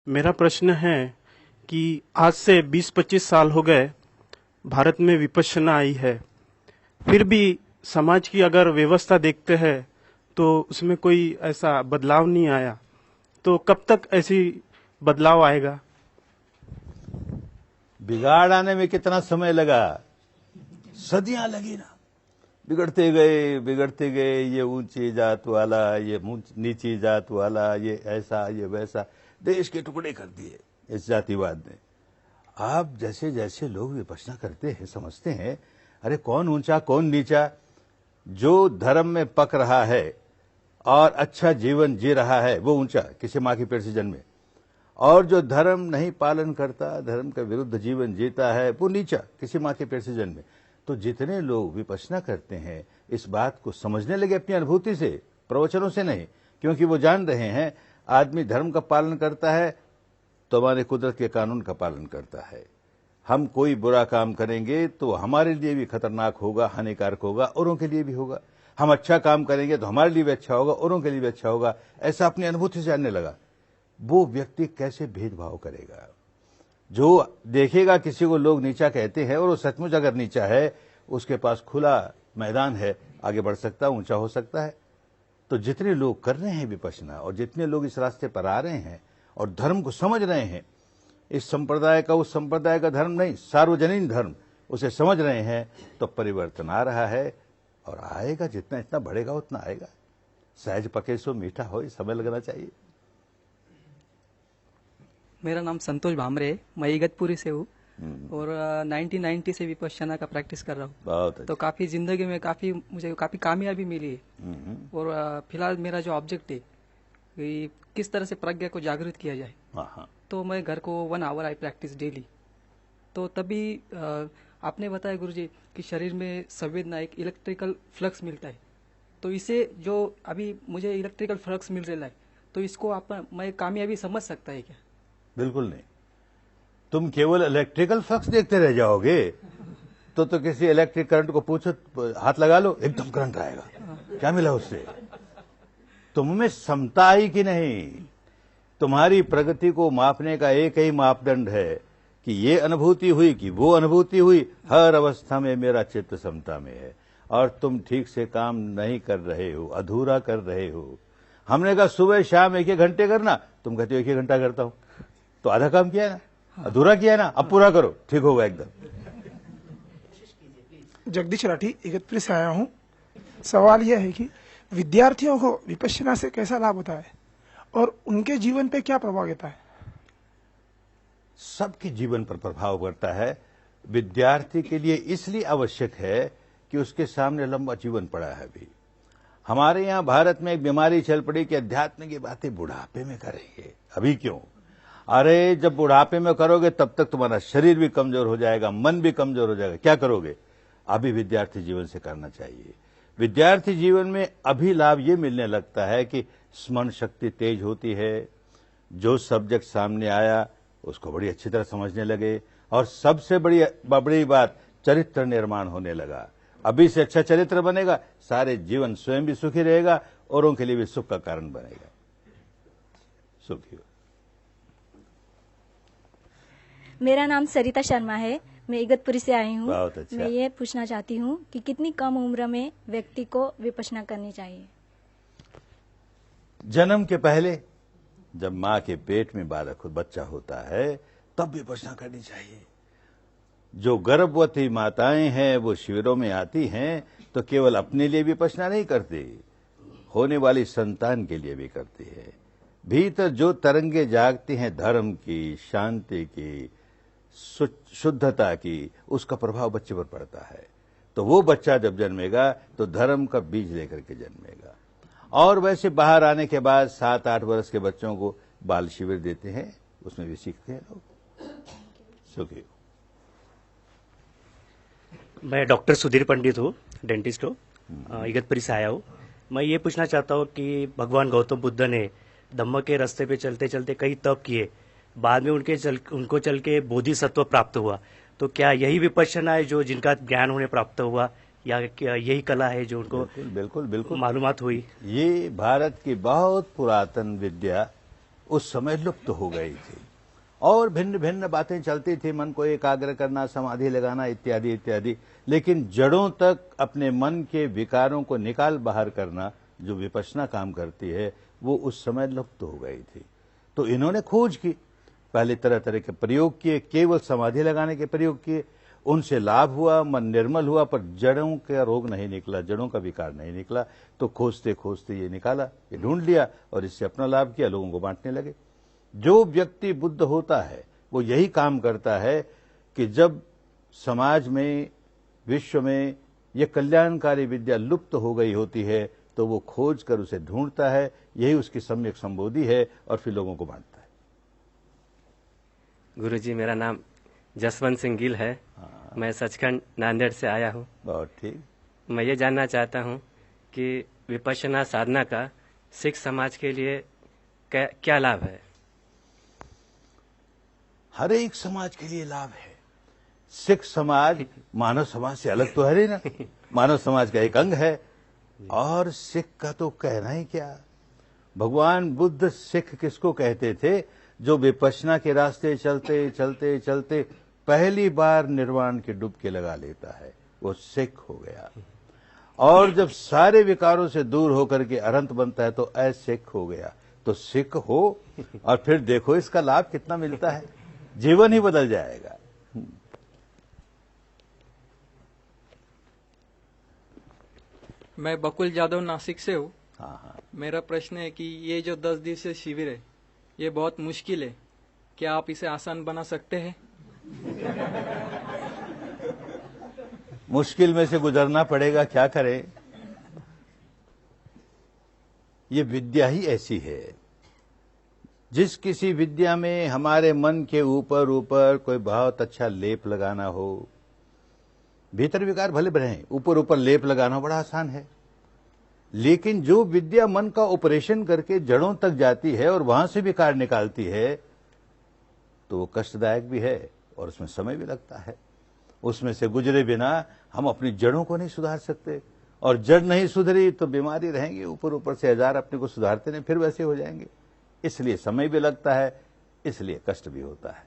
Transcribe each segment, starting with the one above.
मेरा प्रश्न है कि आज से 20-25 साल हो गए भारत में विपश्यना आई है, फिर भी समाज की अगर व्यवस्था देखते हैं तो उसमें कोई ऐसा बदलाव नहीं आया, तो कब तक ऐसी बदलाव आएगा? बिगाड़ आने में कितना समय लगा? सदियां लगी ना। बिगड़ते गए, ये ऊंची जात वाला, ये नीची जात वाला, ये ऐसा ये वैसा, देश के टुकड़े कर दिए इस जातिवाद ने। आप जैसे जैसे लोग विपश्यना करते हैं, समझते हैं अरे कौन ऊंचा कौन नीचा, जो धर्म में पक रहा है और अच्छा जीवन जी रहा है वो ऊंचा, किसी मां की पेट से जन्मे, और जो धर्म नहीं पालन करता, धर्म के विरुद्ध जीवन जीता है वो नीचा, किसी मां के पेट से जन्मे। तो जितने लोग विपश्यना करते हैं इस बात को समझने लगे अपनी अनुभूति से, प्रवचनों से नहीं, क्योंकि वो जान रहे हैं आदमी धर्म का पालन करता है तो हमारे कुदरत के कानून का पालन करता है। हम कोई बुरा काम करेंगे तो हमारे लिए भी खतरनाक होगा, हानिकारक होगा, औरों के लिए भी होगा। हम अच्छा काम करेंगे तो हमारे लिए भी अच्छा होगा, औरों के लिए भी अच्छा होगा। ऐसा अपनी अनुभूति से जानने लगा। वो व्यक्ति कैसे भेदभाव करेगा? जो देखेगा किसी को लोग नीचा कहते हैं और वो सचमुच अगर नीचा है, उसके पास खुला मैदान है, आगे बढ़ सकता है, ऊंचा हो सकता है। तो जितने लोग कर रहे हैं विपश्यना और जितने लोग इस रास्ते पर आ रहे हैं और धर्म को समझ रहे हैं, इस संप्रदाय का उस संप्रदाय का धर्म नहीं, सार्वजनीन धर्म, उसे समझ रहे हैं, तो परिवर्तन आ रहा है और आएगा। जितना इतना बढ़ेगा उतना आएगा। सहज पके सो मीठा हो, समय लगना चाहिए। मेरा नाम संतोष भामरे है, मैं इगतपुरी से हूँ और 1990 से विपश्यना का प्रैक्टिस कर रहा हूँ। बहुत तो काफी जिंदगी में मुझे काफी कामयाबी मिली है। और फिलहाल मेरा जो ऑब्जेक्ट है कि किस तरह से प्रज्ञा को जागृत किया जाए। हाँ। तो मैं घर को 1 आवर आई प्रैक्टिस डेली। तो तभी आपने बताया गुरुजी कि शरीर में संवेदना एक इलेक्ट्रिकल फ्लक्स मिलता है। तो इसे जो अभी मुझे इलेक्ट्रिकल फ्लक्स मिल रहा है, तो इसको मैं कामयाबी समझ सकता है क्या? बिल्कुल नहीं। तुम केवल इलेक्ट्रिकल फ्लक्स देखते रह जाओगे तो किसी इलेक्ट्रिक करंट को पूछो, हाथ लगा लो, एकदम करंट आएगा, क्या मिला उससे? तुम में समता आई कि नहीं? तुम्हारी प्रगति को मापने का एक ही मापदंड है कि ये अनुभूति हुई कि वो अनुभूति हुई। हर अवस्था में मेरा चित्त समता में है और तुम ठीक से काम नहीं कर रहे हो, अधूरा कर रहे हो। हमने कहा सुबह शाम 1-1 घंटे करना, तुम कहते हो 1-1 घंटा करता हूं, तो आधा काम किया है ना, अधूरा किया है ना, अब पूरा करो, ठीक होगा एकदम। जगदीश राठी, इगतपुरी से आया हूँ। सवाल यह है कि विद्यार्थियों को विपश्यना से कैसा लाभ होता है और उनके जीवन पे क्या प्रभाव देता है? सबके जीवन पर प्रभाव पड़ता है। विद्यार्थी के लिए इसलिए आवश्यक है कि उसके सामने लंबा जीवन पड़ा है। अभी हमारे यहाँ भारत में एक बीमारी चल पड़ी कि अध्यात्म की बातें बुढ़ापे में करेंगे। अभी क्यों? अरे जब बुढ़ापे में करोगे तब तक तुम्हारा शरीर भी कमजोर हो जाएगा, मन भी कमजोर हो जाएगा, क्या करोगे? अभी विद्यार्थी जीवन से करना चाहिए। विद्यार्थी जीवन में अभी लाभ ये मिलने लगता है कि स्मरण शक्ति तेज होती है, जो सब्जेक्ट सामने आया उसको बड़ी अच्छी तरह समझने लगे, और सबसे बड़ी बात, चरित्र निर्माण होने लगा। अभी से अच्छा चरित्र बनेगा, सारे जीवन स्वयं भी सुखी रहेगा, औरों के लिए भी सुख का कारण बनेगा। सुखी हो। मेरा नाम सरिता शर्मा है, मैं इगतपुरी से आई हूँ। बहुत अच्छा। मैं ये पूछना चाहती हूँ कि कितनी कम उम्र में व्यक्ति को विपश्यना करनी चाहिए? जन्म के पहले, जब मां के पेट में बालक बच्चा होता है तब विपश्यना करनी चाहिए। जो गर्भवती माताएं हैं वो शिविरों में आती हैं तो केवल अपने लिए विपश्यना नहीं करती, होने वाली संतान के लिए भी करती है। भीतर जो तरंगे जागती हैं धर्म की, शांति की, शुद्धता की, उसका प्रभाव बच्चे पर पड़ता है। तो वो बच्चा जब जन्मेगा तो धर्म का बीज लेकर के जन्मेगा। और वैसे बाहर आने के बाद 7-8 वर्ष के बच्चों को बाल शिविर देते हैं, उसमें भी सीखते हैं लोग। सुखी। मैं डॉक्टर सुधीर पंडित हूँ, डेंटिस्ट हूँ, इगतपुरी से आया हूँ। मैं ये पूछना चाहता हूँ कि भगवान गौतम बुद्ध ने धम्म के रास्ते पे चलते चलते कई तप किए, बाद में उनको चल के बोधिसत्व प्राप्त हुआ। तो क्या यही विपश्यना है जो जिनका ज्ञान उन्हें प्राप्त हुआ, या क्या यही कला है जो उनको बिल्कुल मालूमात हुई? ये भारत की बहुत पुरातन विद्या उस समय लुप्त हो गई थी और भिन्न भिन्न बातें चलती थी, मन को एकाग्र करना, समाधि लगाना इत्यादि इत्यादि, लेकिन जड़ों तक अपने मन के विकारों को निकाल बाहर करना जो विपश्यना काम करती है वो उस समय लुप्त हो गई थी। तो इन्होंने खोज की, पहले तरह तरह के प्रयोग किए, केवल समाधि लगाने के प्रयोग किए, उनसे लाभ हुआ, मन निर्मल हुआ, पर जड़ों का रोग नहीं निकला, जड़ों का विकार नहीं निकला। तो खोजते खोजते ये निकाला, ये ढूंढ लिया और इससे अपना लाभ किया, लोगों को बांटने लगे। जो व्यक्ति बुद्ध होता है वो यही काम करता है कि जब समाज में, विश्व में ये कल्याणकारी विद्या लुप्त हो गई होती है तो वो खोज कर उसे ढूंढता है, यही उसकी सम्यक संबोधि है और फिर लोगों को बांटता है। गुरुजी, मेरा नाम जसवंत सिंह गिल है। मैं सचखंड नांदेड़ से आया हूँ। बहुत ठीक। मैं ये जानना चाहता हूँ कि विपश्यना साधना का सिख समाज के लिए क्या लाभ है? हर एक समाज के लिए लाभ है। सिख समाज मानव समाज से अलग तो है ही ना, मानव समाज का एक अंग है। और सिख का तो कहना ही क्या, भगवान बुद्ध सिख किसको कहते थे? जो विपश्यना के रास्ते चलते चलते चलते पहली बार निर्वाण की डुबकी लगा लेता है, वो सिख हो गया। और जब सारे विकारों से दूर होकर के अनंत बनता है तो असिख हो गया। तो सिख हो और फिर देखो इसका लाभ कितना मिलता है, जीवन ही बदल जाएगा। मैं बकुल जादव नासिक से हूँ। हाँ। मेरा प्रश्न है कि ये जो 10 दिवसीय शिविर है ये बहुत मुश्किल है, क्या आप इसे आसान बना सकते हैं? मुश्किल में से गुजरना पड़ेगा, क्या करें। ये विद्या ही ऐसी है, जिस किसी विद्या में हमारे मन के ऊपर ऊपर कोई बहुत अच्छा लेप लगाना हो, भीतर विकार भले रहें, ऊपर ऊपर लेप लगाना बड़ा आसान है। लेकिन जो विद्या मन का ऑपरेशन करके जड़ों तक जाती है और वहां से विकार निकालती है तो वो कष्टदायक भी है और उसमें समय भी लगता है। उसमें से गुजरे बिना हम अपनी जड़ों को नहीं सुधार सकते, और जड़ नहीं सुधरी तो बीमारी रहेंगी, ऊपर ऊपर से हजार अपने को सुधारते नहीं, फिर वैसे हो जाएंगे। इसलिए समय भी लगता है, इसलिए कष्ट भी होता है।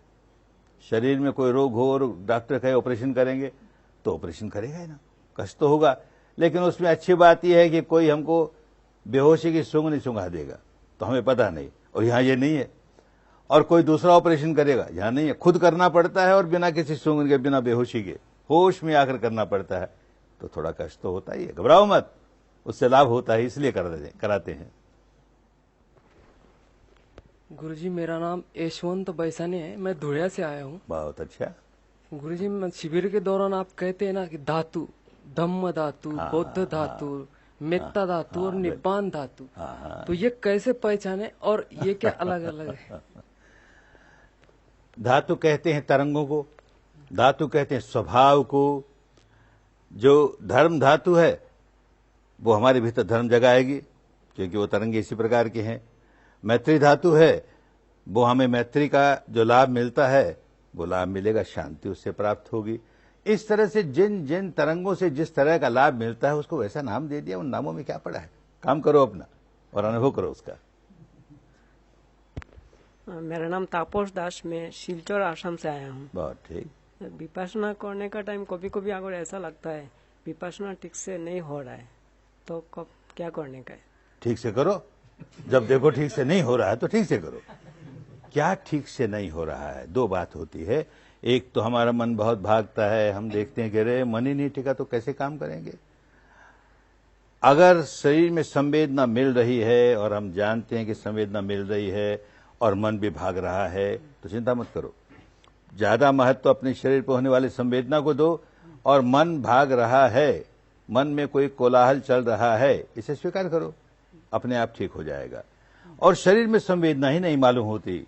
शरीर में कोई रोग हो और डॉक्टर कहे ऑपरेशन करेंगे तो ऑपरेशन करेगा ही ना, कष्ट तो होगा। लेकिन उसमें अच्छी बात यह है कि कोई हमको बेहोशी की सूंघ नहीं सुंघा देगा तो हमें पता नहीं, और यहां ये नहीं है। और कोई दूसरा ऑपरेशन करेगा, यहां नहीं है, खुद करना पड़ता है और बिना किसी सूंघ के, बिना बेहोशी के, होश में आकर करना पड़ता है। तो थोड़ा कष्ट तो होता ही है, घबराओ मत, उससे लाभ होता है, इसलिए कराते हैं। गुरुजी, मेरा नाम यशवंत बैसानी है, मैं धुलिया से आया हूँ। बहुत अच्छा। गुरुजी, शिविर के दौरान आप कहते हैं ना कि धातु, धम्म धातु, बौद्ध धातु, मेत्ता धातु और निब्बान धातु, तो ये कैसे पहचाने और ये क्या अलग अलग है? धातु कहते हैं तरंगों को, धातु कहते हैं स्वभाव को। जो धर्म धातु है वो हमारे भीतर धर्म जगाएगी, क्योंकि वो तरंगे इसी प्रकार के हैं। मैत्री धातु है, वो हमें मैत्री का जो लाभ मिलता है वो लाभ मिलेगा, शांति उससे प्राप्त होगी। इस तरह से जिन जिन तरंगों से जिस तरह का लाभ मिलता है उसको वैसा नाम दे दिया। उन नामों में क्या पड़ा है, काम करो अपना और अनुभव करो उसका। मेरा नाम तापस दास, मैं शिलचर आसाम से आया हूँ। बहुत ठीक। विपश्यना करने का टाइम कभी कभी अगर ऐसा लगता है विपश्यना ठीक से नहीं हो रहा है तो कब क्या करने का है? ठीक से करो। जब देखो ठीक से नहीं हो रहा है तो ठीक से करो। क्या ठीक से नहीं हो रहा है? दो बात होती है। एक तो हमारा मन बहुत भागता है, हम देखते हैं कि अरे मन ही नहीं टिका तो कैसे काम करेंगे। अगर शरीर में संवेदना मिल रही है और हम जानते हैं कि संवेदना मिल रही है और मन भी भाग रहा है तो चिंता मत करो, ज्यादा महत्व अपने शरीर पर होने वाली संवेदना को दो। और मन भाग रहा है, मन में कोई कोलाहल चल रहा है, इसे स्वीकार करो, अपने आप ठीक हो जाएगा। और शरीर में संवेदना ही नहीं मालूम होती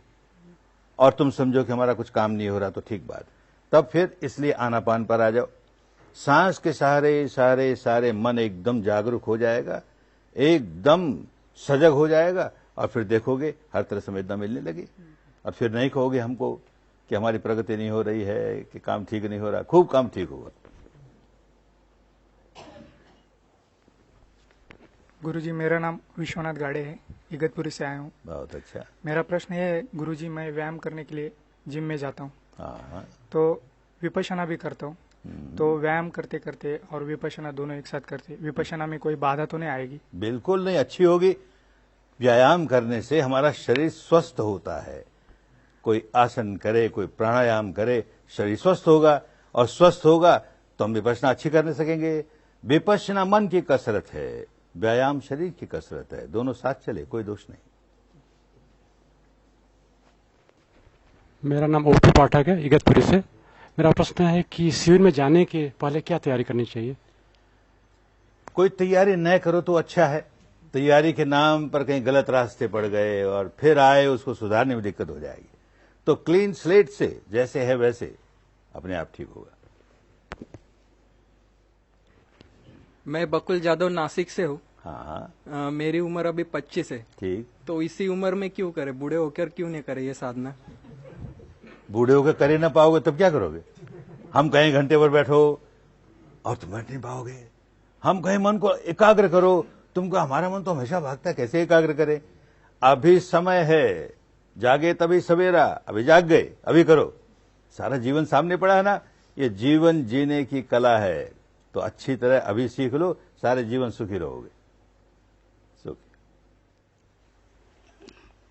और तुम समझो कि हमारा कुछ काम नहीं हो रहा तो ठीक बात, तब फिर इसलिए आनापान पर आ जाओ। सांस के सहारे सारे सारे मन एकदम जागरूक हो जाएगा, एकदम सजग हो जाएगा, और फिर देखोगे हर तरह संवेदना मिलने लगी। और फिर नहीं कहोगे हमको कि हमारी प्रगति नहीं हो रही है, कि काम ठीक नहीं हो रहा, खूब काम ठीक होगा। गुरुजी, मेरा नाम विश्वनाथ गाड़े है, इगतपुरी से आया हूँ। बहुत अच्छा। मेरा प्रश्न ये है गुरुजी, मैं व्यायाम करने के लिए जिम में जाता हूँ, हाँ, तो विपश्यना भी करता हूँ, तो व्यायाम करते करते और विपश्यना दोनों एक साथ करते, विपश्यना में कोई बाधा तो नहीं आएगी? बिल्कुल नहीं, अच्छी होगी। व्यायाम करने से हमारा शरीर स्वस्थ होता है। कोई आसन करे, कोई प्राणायाम करे, शरीर स्वस्थ होगा, और स्वस्थ होगा तो हम विपश्यना अच्छी करने सकेंगे। विपश्यना मन की कसरत है, व्यायाम शरीर की कसरत है, दोनों साथ चले, कोई दोष नहीं। मेरा नाम ओपी पाठक है, इगतपुरी से। मेरा प्रश्न है कि शिविर में जाने के पहले क्या तैयारी करनी चाहिए? कोई तैयारी न करो तो अच्छा है। तैयारी के नाम पर कहीं गलत रास्ते पड़ गए और फिर आए, उसको सुधारने में दिक्कत हो जाएगी। तो क्लीन स्लेट से जैसे है वैसे अपने आप ठीक होगा। मैं बकुल जादव नासिक से हूँ। हाँ, मेरी उम्र अभी 25 है। ठीक। तो इसी उम्र में क्यों करे, बूढ़े होकर क्यों नहीं करे ये साधना? बूढ़े होकर करे ना पाओगे तब क्या करोगे? हम कहीं घंटे भर बैठो और तुम बैठ नहीं पाओगे। हम कहीं मन को एकाग्र करो, तुमको हमारा मन तो हमेशा भागता है, कैसे एकाग्र करे? अभी समय है, जागे तभी सवेरा, अभी जाग गए, अभी करो। सारा जीवन सामने पड़ा है ना, ये जीवन जीने की कला है, तो अच्छी तरह अभी सीख लो, सारे जीवन सुखी रहोगे।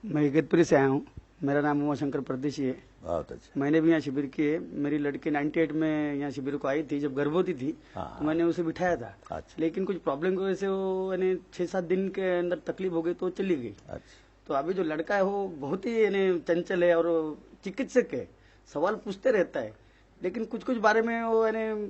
मैं इगतपुरी से आया हूँ। मेरा नाम उमाशंकर परदेशी है। बहुत अच्छा। मैंने भी यहाँ शिविर किए। मेरी लड़की 98 में यहाँ शिविर को आई थी, जब गर्भवती थी। तो मैंने उसे बिठाया था। अच्छा। लेकिन कुछ प्रॉब्लम की वजह से वो यानी 6-7 दिन के अंदर तकलीफ हो गई तो चली गई। अच्छा। तो अभी जो लड़का है वो बहुत ही यानी चंचल है और चिकित्सक है, सवाल पूछते रहता है, लेकिन कुछ कुछ बारे में वो यानी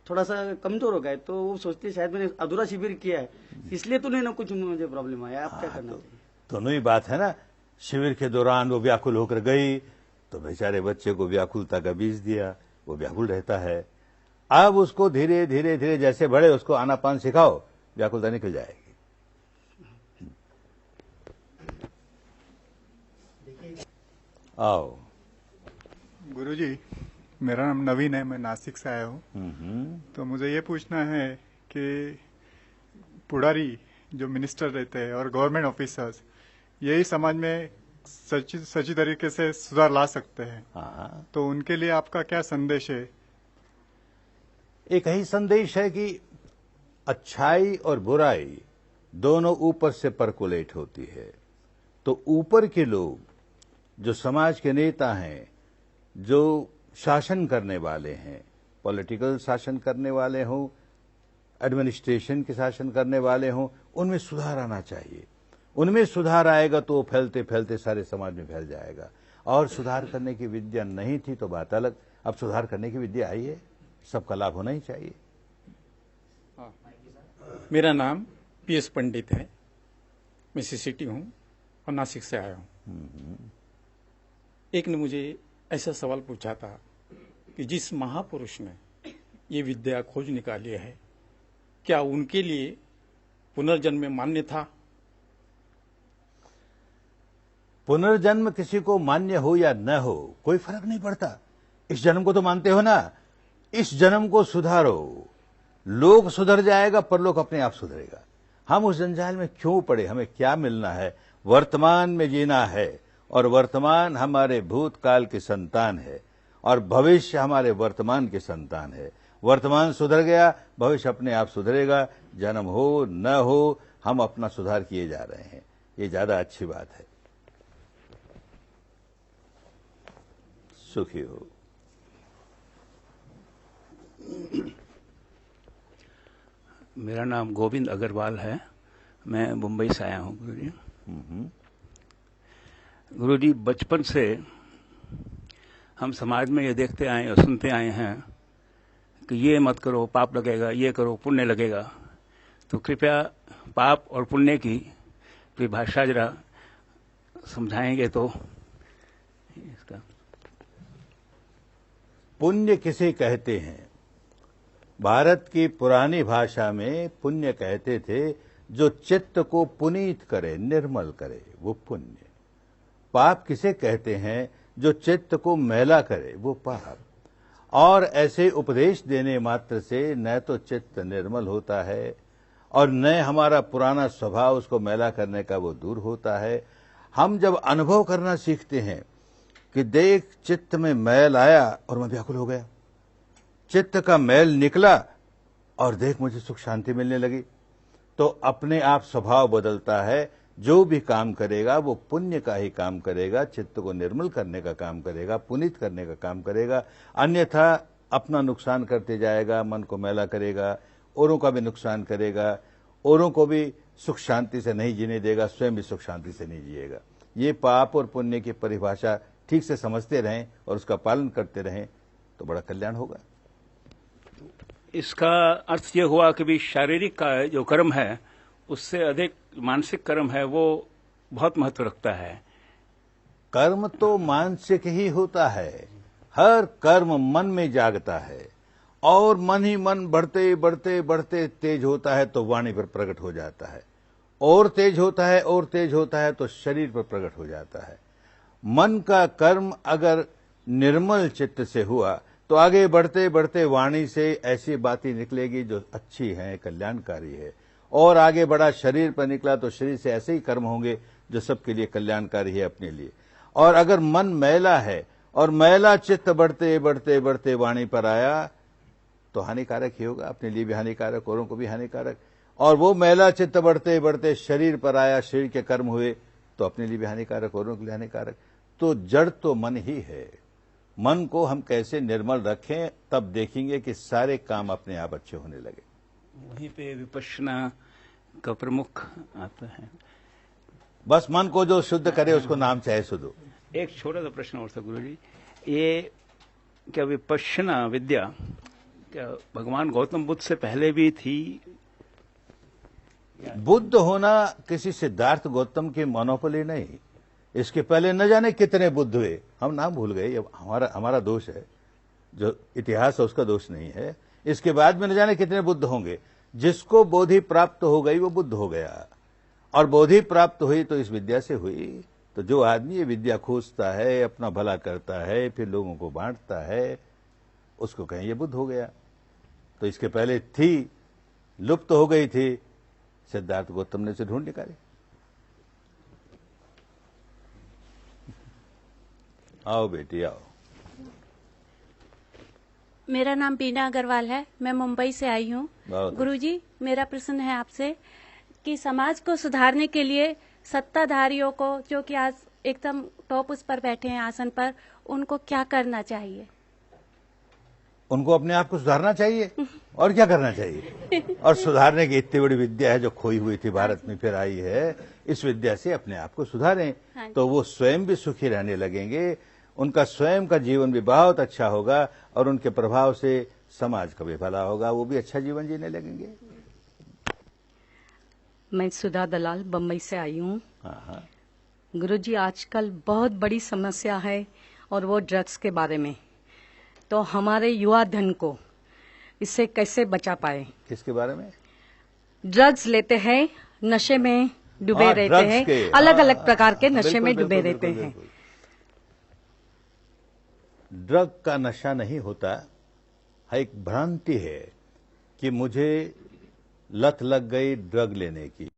थोड़ा सा कमजोर हो गया। तो वो सोचती है शायद मैंने अधूरा शिविर किया है, इसलिए तो नहीं ना कुछ मुझे प्रॉब्लम आया। आप क्या करना चाहिए? दोनों ही बात है ना। शिविर के दौरान वो व्याकुल होकर गई तो बेचारे बच्चे को व्याकुलता का बीज दिया, वो व्याकुल रहता है। अब उसको धीरे धीरे धीरे जैसे बढ़े उसको आनापान सिखाओ, व्याकुलता निकल जाएगी। आओ। गुरुजी, मेरा नाम नवीन है, मैं नासिक से आया हूँ। तो मुझे ये पूछना है कि पुडारी जो मिनिस्टर रहते हैं और गवर्नमेंट ऑफिसर्स, यही समाज में सच्ची तरीके से सुधार ला सकते हैं। हाँ। तो उनके लिए आपका क्या संदेश है? एक ही संदेश है कि अच्छाई और बुराई दोनों ऊपर से परकुलेट होती है। तो ऊपर के लोग जो समाज के नेता हैं, जो शासन करने वाले हैं, पॉलिटिकल शासन करने वाले हों, एडमिनिस्ट्रेशन के शासन करने वाले हों, उनमें सुधार आना चाहिए। उनमें सुधार आएगा तो वो फैलते फैलते सारे समाज में फैल जाएगा। और सुधार करने की विद्या नहीं थी तो बात अलग, अब सुधार करने की विद्या आई है, सबका लाभ होना ही चाहिए। मेरा नाम पीएस पंडित है, मैं सीसीटी हूँ और नासिक से आया हूँ। एक ने मुझे ऐसा सवाल पूछा था कि जिस महापुरुष ने ये विद्या खोज निकाली है, क्या उनके लिए पुनर्जन्म मान्य था? पुनर्जन्म किसी को मान्य हो या न हो कोई फर्क नहीं पड़ता। इस जन्म को तो मानते हो ना, इस जन्म को सुधारो। लोग सुधर जाएगा, परलोक अपने आप सुधरेगा। हम उस जंजाल में क्यों पड़े? हमें क्या मिलना है? वर्तमान में जीना है, और वर्तमान हमारे भूतकाल की संतान है और भविष्य हमारे वर्तमान की संतान है। वर्तमान सुधर गया, भविष्य अपने आप सुधरेगा। जन्म हो न हो, हम अपना सुधार किए जा रहे हैं, ये ज्यादा अच्छी बात है। सुखी हो। मेरा नाम गोविंद अग्रवाल है, मैं मुंबई से आया हूँ गुरुजी। गुरुजी, बचपन से हम समाज में ये देखते आए और सुनते आए हैं कि ये मत करो पाप लगेगा, ये करो पुण्य लगेगा। तो कृपया पाप और पुण्य की परिभाषा जरा समझाएंगे तो इसका। पुण्य किसे कहते हैं? भारत की पुरानी भाषा में पुण्य कहते थे जो चित्त को पुनीत करे, निर्मल करे, वो पुण्य। पाप किसे कहते हैं? जो चित्त को मैला करे, वो पाप। और ऐसे उपदेश देने मात्र से न तो चित्त निर्मल होता है और नए हमारा पुराना स्वभाव उसको मैला करने का वो दूर होता है। हम जब अनुभव करना सीखते हैं कि देख चित्त में मैल आया और मैं व्याकुल हो गया, चित्त का मैल निकला और देख मुझे सुख शांति मिलने लगी, तो अपने आप स्वभाव बदलता है। जो भी काम करेगा वो पुण्य का ही काम करेगा, चित्त को निर्मल करने का काम करेगा, पुनीत करने का काम करेगा। अन्यथा अपना नुकसान करते जाएगा, मन को मैला करेगा, औरों का भी नुकसान करेगा, औरों को भी सुख शांति से नहीं जीने देगा, स्वयं भी सुख शांति से नहीं जिएगा। ये पाप और पुण्य की परिभाषा ठीक से समझते रहें और उसका पालन करते रहें तो बड़ा कल्याण होगा। इसका अर्थ ये हुआ कि भी शारीरिक का जो कर्म है उससे अधिक मानसिक कर्म है वो बहुत महत्व रखता है। कर्म तो मानसिक ही होता है, हर कर्म मन में जागता है और मन ही मन बढ़ते बढ़ते बढ़ते तेज होता है तो वाणी पर प्रकट हो जाता है, और तेज होता है और तेज होता है तो शरीर पर प्रकट हो जाता है। मन का कर्म अगर निर्मल चित्त से हुआ तो आगे बढ़ते बढ़ते वाणी से ऐसी बातें निकलेगी जो अच्छी हैं, कल्याणकारी है, और आगे बढ़ा शरीर पर निकला तो शरीर से ऐसे ही कर्म होंगे जो सबके लिए कल्याणकारी है अपने लिए। और अगर मन मैला है और मैला चित्त बढ़ते बढ़ते बढ़ते वाणी पर आया तो हानिकारक ही होगा, अपने लिए भी हानिकारक, औरों को भी हानिकारक। और वो मैला चित्त बढ़ते बढ़ते शरीर पर आया, शरीर के कर्म हुए तो अपने लिए भी हानिकारक, औरों के लिए हानिकारक। तो जड़ तो मन ही है। मन को हम कैसे निर्मल रखें, तब देखेंगे कि सारे काम अपने आप अच्छे होने लगे। वहीं पे विपश्यना का प्रमुख आता है। बस मन को जो शुद्ध करे उसको नाम चाहे शुद्ध। एक छोटा सा प्रश्न और था गुरुजी, ये क्या विपश्यना विद्या क्या भगवान गौतम बुद्ध से पहले भी थी? बुद्ध होना किसी सिद्धार्थ गौतम की मोनोपोली नहीं, इसके पहले न जाने कितने बुद्ध हुए, हम नाम भूल गए, हमारा दोष है, जो इतिहास है उसका दोष नहीं है। इसके बाद में न जाने कितने बुद्ध होंगे। जिसको बोधि प्राप्त हो गई वो बुद्ध हो गया, और बोधि प्राप्त हुई तो इस विद्या से हुई। तो जो आदमी ये विद्या खोजता है, अपना भला करता है, फिर लोगों को बांटता है, उसको कहें ये बुद्ध हो गया। तो इसके पहले थी, लुप्त हो गई थी, सिद्धार्थ गौतम ने उसे ढूंढ निकाली। आओ बेटी आओ। मेरा नाम बीना अग्रवाल है, मैं मुंबई से आई हूँ। गुरुजी, मेरा प्रश्न है आपसे कि समाज को सुधारने के लिए सत्ताधारियों को, जो कि आज एकदम टॉप उस पर बैठे हैं आसन पर, उनको क्या करना चाहिए? उनको अपने आप को सुधारना चाहिए, और क्या करना चाहिए। और सुधारने की इतनी बड़ी विद्या है जो खोई हुई थी, भारत में फिर आई है। इस विद्या से अपने आप को सुधारें तो वो स्वयं भी सुखी रहने लगेंगे, उनका स्वयं का जीवन भी बहुत अच्छा होगा, और उनके प्रभाव से समाज का भी भला होगा, वो भी अच्छा जीवन जीने लगेंगे। मैं सुधा दलाल बम्बई से आई हूँ। गुरुजी, आजकल बहुत बड़ी समस्या है और वो ड्रग्स के बारे में। तो हमारे युवा धन को इससे कैसे बचा पाए? किसके बारे में? ड्रग्स लेते हैं, नशे में डूबे रहते हैं, अलग अलग प्रकार के नशे में डूबे रहते हैं। ड्रग का नशा नहीं होता है, एक भ्रांति है कि मुझे लत लग गई ड्रग लेने की।